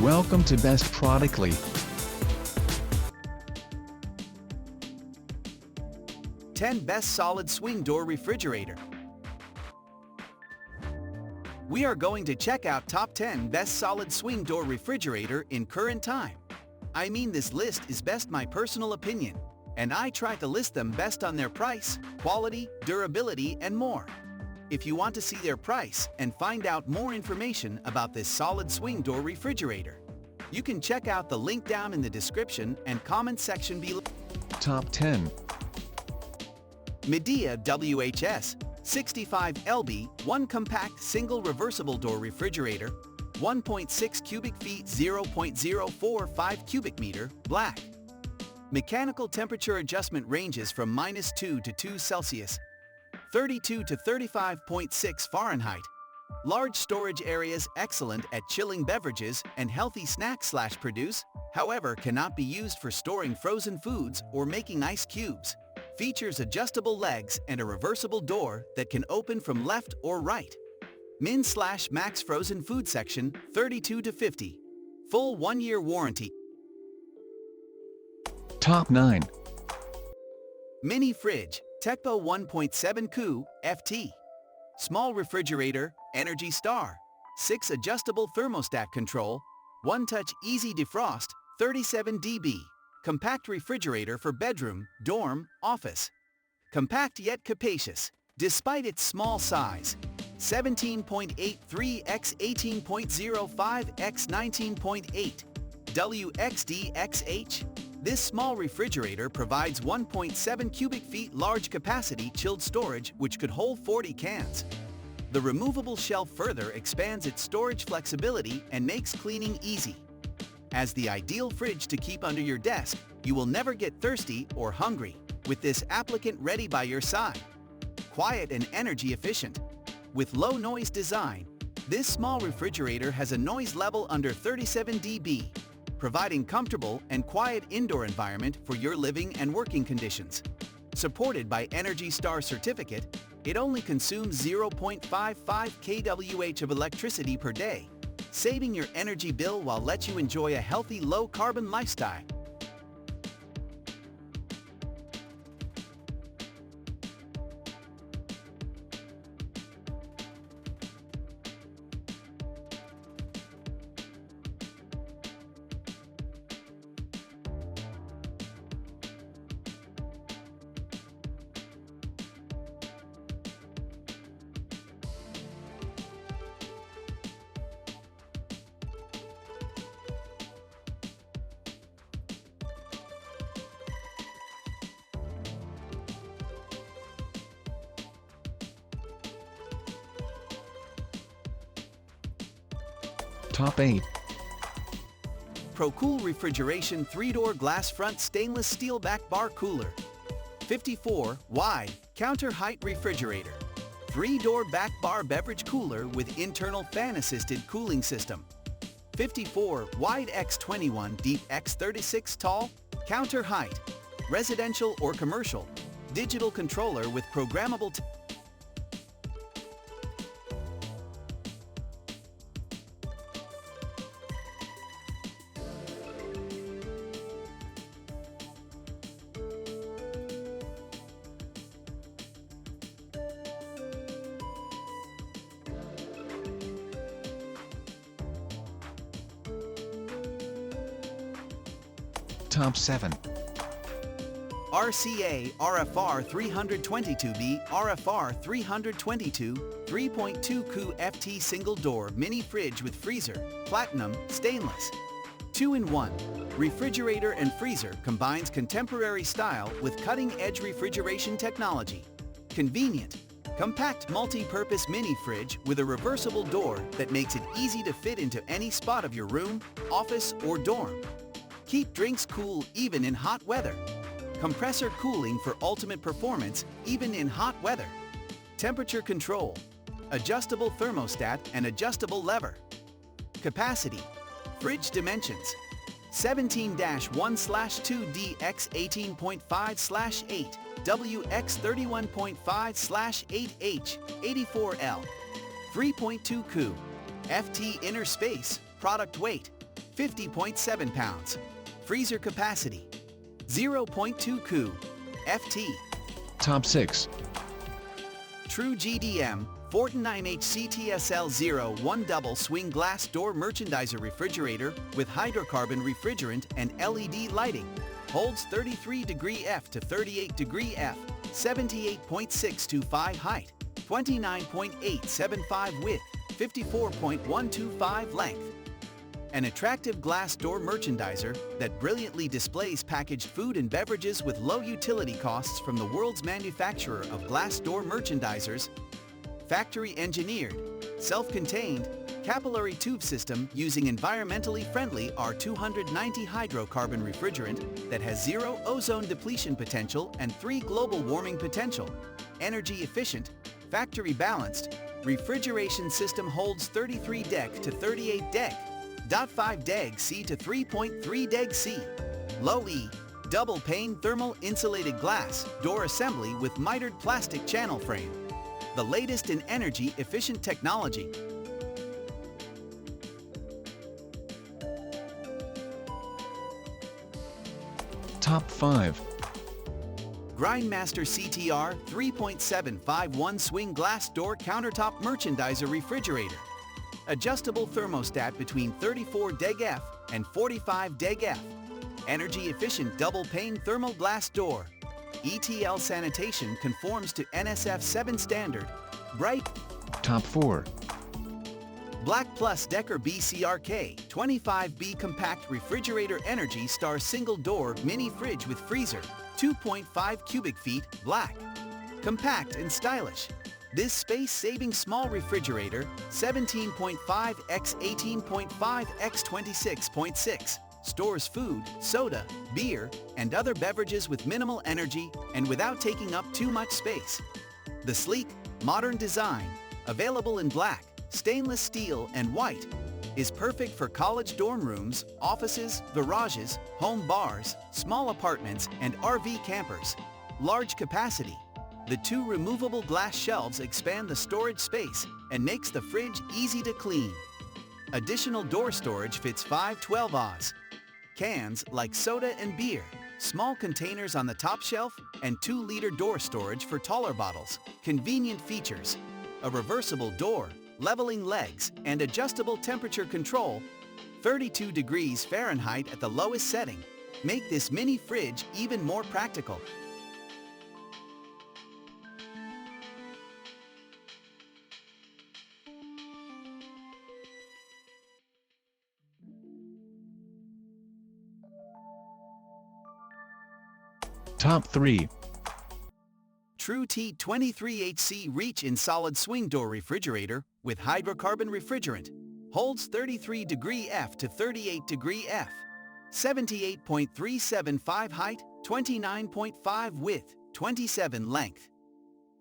Welcome to Best Productly. 10 Best Solid Swing Door Refrigerator. We are going to check out top 10 best solid swing door refrigerator in current time. I mean, this list is best my personal opinion, and I try to list them best on their price, quality, durability, and more. If you want to see their price and find out more information about this solid swing door refrigerator, you can check out the link down in the description and comment section below. Top 10. Midea WHS 65LB 1 compact single reversible door refrigerator, 1.6 cubic feet 0.045 cubic meter, black. Mechanical temperature adjustment ranges from -2 to 2 Celsius, 32 to 35.6 Fahrenheit. Large storage areas excellent at chilling beverages and healthy snacks/produce, however cannot be used for storing frozen foods or making ice cubes. Features adjustable legs and a reversible door that can open from left or right. Min/max frozen food section 32 to 50. Full 1-year warranty. Top 9. Mini fridge, TECCPO 1.7 Cu.Ft. Small refrigerator, Energy Star. 6 adjustable thermostat control. 1-touch easy defrost, 37 dB. Compact refrigerator for bedroom, dorm, office. Compact yet capacious, despite its small size. 17.83 x 18.05 x 19.8 WXDXH. This small refrigerator provides 1.7 cubic feet large capacity chilled storage which could hold 40 cans. The removable shelf further expands its storage flexibility and makes cleaning easy. As the ideal fridge to keep under your desk, you will never get thirsty or hungry with this applicant ready by your side. Quiet and energy efficient. With low noise design, this small refrigerator has a noise level under 37 dB, providing comfortable and quiet indoor environment for your living and working conditions. Supported by Energy Star certificate, it only consumes 0.55 kWh of electricity per day, saving your energy bill while lets you enjoy a healthy low-carbon lifestyle. Top 8. Procool Refrigeration 3-door glass front stainless steel back bar cooler. 54 wide counter height refrigerator. 3-door back bar beverage cooler with internal fan assisted cooling system. 54 wide x21 deep x36 tall counter height. Residential or commercial. Digital controller with programmable Top 7. RCA RFR 322B RFR 322 3.2 Cu.Ft single door mini fridge with freezer, platinum, stainless. 2-in-1. Refrigerator and freezer combines contemporary style with cutting-edge refrigeration technology. Convenient, compact multi-purpose mini fridge with a reversible door that makes it easy to fit into any spot of your room, office, or dorm. Keep drinks cool even in hot weather. Compressor cooling for ultimate performance even in hot weather. Temperature control. Adjustable thermostat and adjustable lever. Capacity. Fridge dimensions. 17-1/2D x18.5/8 WX31.5/8H 84L. 3.2 Cu.Ft inner space. Product weight 50.7 pounds. Freezer capacity, 0.2 Cu.Ft. Top 6. True GDM 49HCTSL01 double swing glass door merchandiser refrigerator with hydrocarbon refrigerant and LED lighting. Holds 33 degree F to 38 degree F, 78.625 height, 29.875 width, 54.125 length. An attractive glass door merchandiser that brilliantly displays packaged food and beverages with low utility costs from the world's manufacturer of glass door merchandisers. Factory engineered, self-contained, capillary tube system using environmentally friendly R290 hydrocarbon refrigerant that has 0 ozone depletion potential and 3 global warming potential. Energy efficient, factory balanced, refrigeration system holds 33 dec to 38 dec. 0.5 deg C to 3.3 deg C. Low E, double pane thermal insulated glass, door assembly with mitered plastic channel frame. The latest in energy efficient technology. Top 5. Grindmaster CTR 3.751 swing glass door countertop merchandiser refrigerator. Adjustable thermostat between 34 deg F and 45 deg F. Energy efficient double pane thermal glass door. ETL sanitation conforms to NSF 7 standard. Bright. Top 4. BLACK+DECKER BCRK 25B compact refrigerator Energy Star single door mini fridge with freezer, 2.5 cubic feet, black. Compact and stylish. This space-saving small refrigerator, 17.5 x 18.5 x 26.6, stores food, soda, beer, and other beverages with minimal energy and without taking up too much space. The sleek, modern design, available in black, stainless steel, and white, is perfect for college dorm rooms, offices, garages, home bars, small apartments, and RV campers. Large capacity. The 2 removable glass shelves expand the storage space and makes the fridge easy to clean. Additional door storage fits 5 12-Oz. Cans like soda and beer, small containers on the top shelf, and 2-liter door storage for taller bottles. Convenient features. A reversible door, leveling legs, and adjustable temperature control. 32 degrees Fahrenheit at the lowest setting. Make this mini fridge even more practical. Top 3. True T23HC Reach in solid swing door refrigerator with hydrocarbon refrigerant. Holds 33 degree F to 38 degree F. 78.375 height, 29.5 width, 27 length.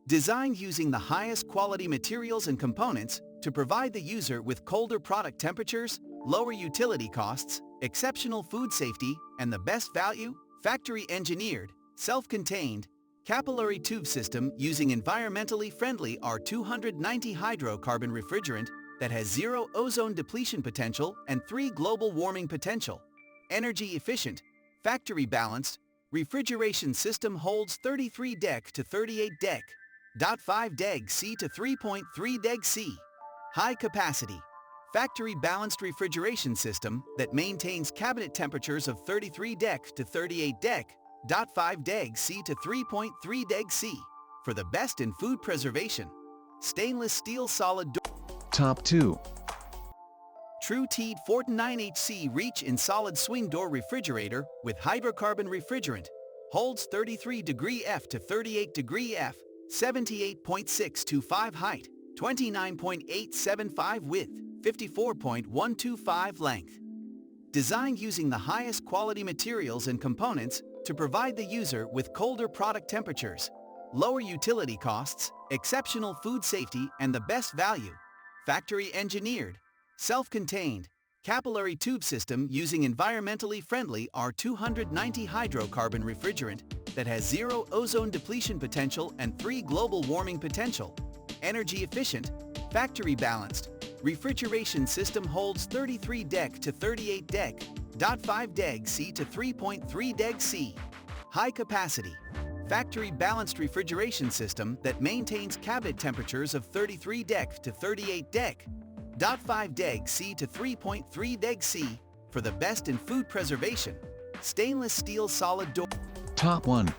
Designed using the highest quality materials and components to provide the user with colder product temperatures, lower utility costs, exceptional food safety, and the best value. Factory engineered, self-contained, capillary tube system using environmentally friendly R290 hydrocarbon refrigerant that has 0 ozone depletion potential and 3 global warming potential. Energy efficient, factory balanced, refrigeration system holds 33 dec to 38 dec. 0.5 deg C to 3.3 deg C. High capacity, factory balanced refrigeration system that maintains cabinet temperatures of 33 dec to 38 dec. 0.5 deg C to 3.3 deg C for the best in food preservation. Stainless steel solid door. Top 2. True T49HC Reach in solid swing door refrigerator with hydrocarbon refrigerant. Holds 33 degree F to 38 degree F, 78.625 height, 29.875 width, 54.125 length. Designed using the highest quality materials and components to provide the user with colder product temperatures, lower utility costs, exceptional food safety, and the best value. Factory engineered, self-contained, capillary tube system using environmentally friendly R290 hydrocarbon refrigerant that has 0 ozone depletion potential and 3 global warming potential. Energy efficient, factory balanced, Refrigeration system holds 33 dec to 38 dec, .5 deg C to 3.3 deg C. High capacity. Factory balanced refrigeration system that maintains cabinet temperatures of 33 dec to 38 dec, .5 deg C to 3.3 deg C for the best in food preservation. Stainless steel solid door. Top 1.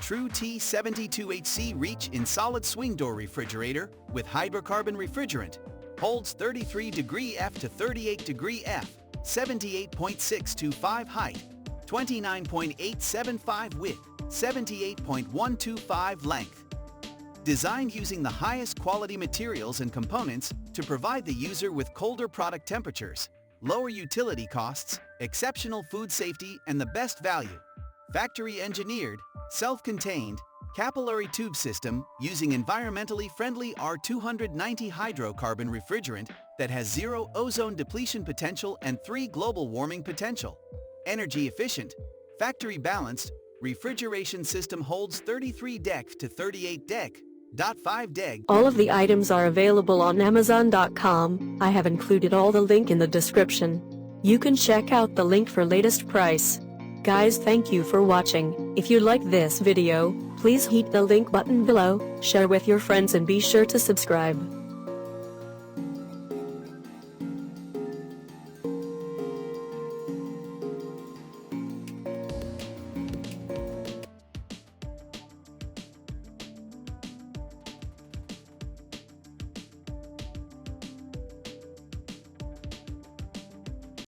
True T72HC Reach in solid swing door refrigerator with hydrocarbon refrigerant. Holds 33 degree F to 38 degree F, 78.625 height, 29.875 width, 78.125 length. Designed using the highest quality materials and components to provide the user with colder product temperatures, lower utility costs, exceptional food safety, and the best value. Factory engineered, self-contained, capillary tube system using environmentally friendly R290 hydrocarbon refrigerant that has 0 ozone depletion potential and 3 global warming potential. Energy efficient, factory balanced, refrigeration system holds 33 dec to 38 dec, .5 deg. All of the items are available on Amazon.com. I have included all the link in the description. You can check out the link for latest price. Guys, thank you for watching. If you like this video, please hit the link button below, share with your friends and be sure to subscribe.